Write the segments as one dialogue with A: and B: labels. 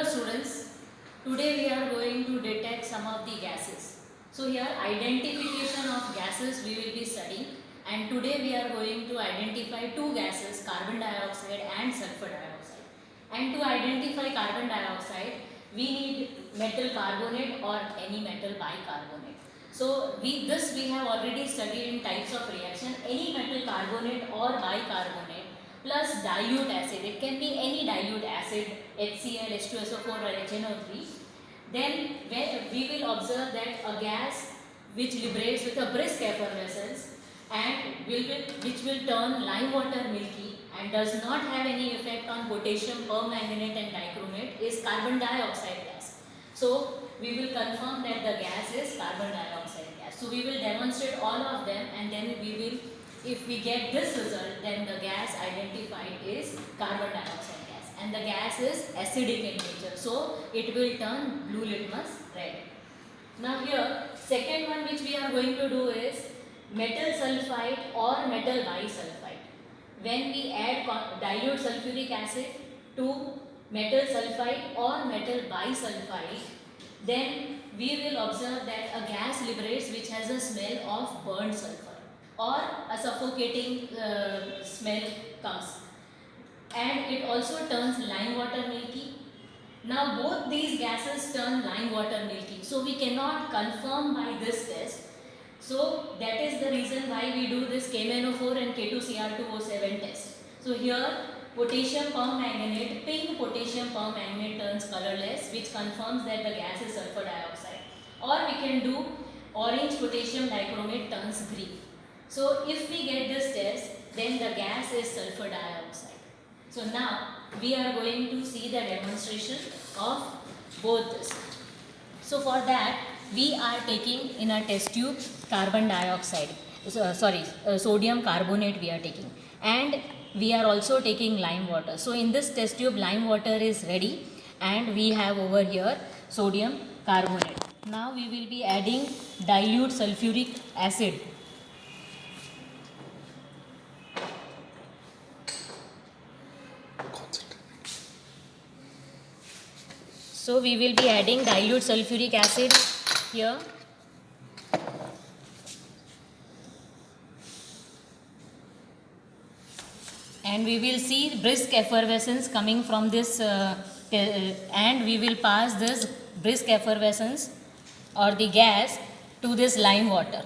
A: students, today we are going to detect some of the gases. So here identification of gases we will be studying, and today we are going to identify two gases, carbon dioxide and sulfur dioxide. And to identify carbon dioxide we need metal carbonate or any metal bicarbonate. So we have already studied in types of reaction. Any metal carbonate or bicarbonate plus dilute acid, it can be any dilute acid, HCl, H2SO4 or HNO3, then we will observe that a gas which liberates with a brisk effervescence and which will turn lime water milky and does not have any effect on potassium permanganate and dichromate is carbon dioxide gas. So we will confirm that the gas is carbon dioxide gas. So we will demonstrate all of them, and then we will, if we get this result, then the gas identified is carbon dioxide gas, and the gas is acidic in nature, so it will turn blue litmus red. Now here second one which we are going to do is metal sulfide or metal bisulfide. When we add dilute sulfuric acid to metal sulfide or metal bisulfide, then we will observe that a gas liberates which has a smell of burned sulfur or a suffocating smell comes, and it also turns lime water milky. Now both these gases turn lime water milky, so we cannot confirm by this test. So that is the reason why we do this KMnO4 and K2Cr2O7 test. So here potassium permanganate, pink potassium permanganate turns colorless, which confirms that the gas is sulfur dioxide. Or we can do orange potassium dichromate turns green. So if we get this test, then the gas is sulfur dioxide. So now we are going to see the demonstration of both this. So for that we are taking in a test tube carbon dioxide, sodium carbonate we are taking, and we are also taking lime water. So in this test tube lime water is ready, and we have over here sodium carbonate. Now we will be adding dilute sulfuric acid. So we will be adding dilute sulfuric acid here. And we will see brisk effervescence coming from this and we will pass this brisk effervescence or the gas to this lime water.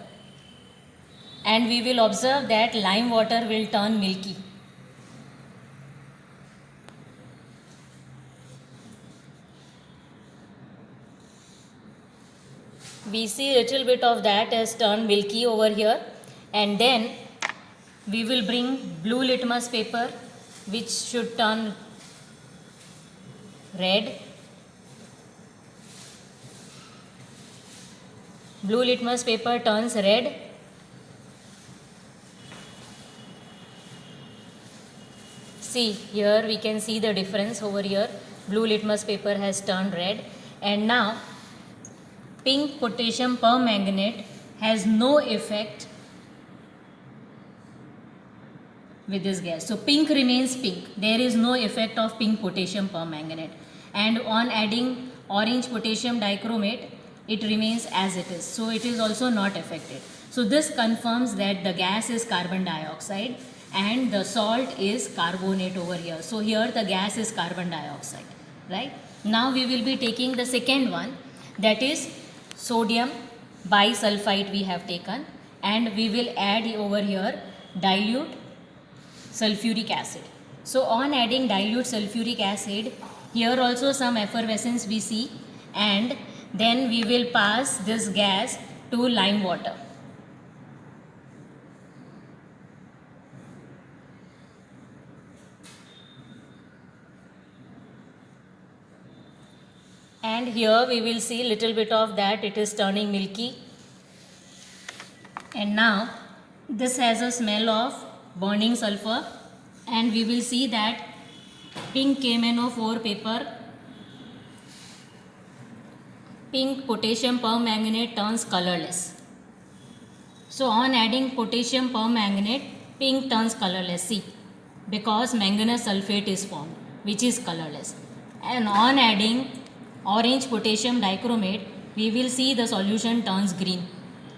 A: And we will observe that lime water will turn milky. We see little bit of that as turned milky over here, and then we will bring blue litmus paper which should turn red. Blue litmus paper turns red. See, here we can see the difference over here. Blue litmus paper has turned red, and now pink potassium permanganate has no effect with this gas. So pink remains pink. There is no effect of pink potassium permanganate. And on adding orange potassium dichromate, it remains as it is. So it is also not affected. So this confirms that the gas is carbon dioxide and the salt is carbonate over here. So here the gas is carbon dioxide, right? Now we will be taking the second one, that is sodium bisulfite we have taken, and we will add over here dilute sulfuric acid. So on adding dilute sulfuric acid, here also some effervescence we see, and then we will pass this gas to lime water. And here we will see little bit of that, it is turning milky. And now this has a smell of burning sulfur, and we will see that pink KMnO4 paper, pink potassium permanganate turns colorless. So on adding potassium permanganate, pink turns colorless, see, because manganese sulfate is formed, which is colorless. And on adding orange potassium dichromate, we will see the solution turns green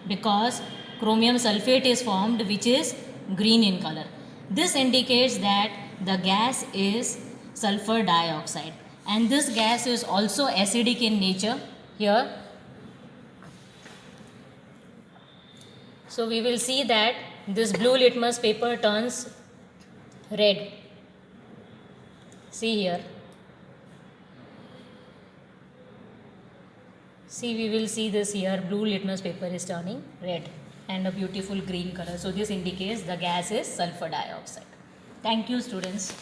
A: because chromium sulfate is formed, which is green in color. This indicates that the gas is sulfur dioxide, and this gas is also acidic in nature here. So we will see that this blue litmus paper turns red. See here. See, we will see this here, blue litmus paper is turning red and a beautiful green color. So this indicates the gas is sulfur dioxide. Thank you, students.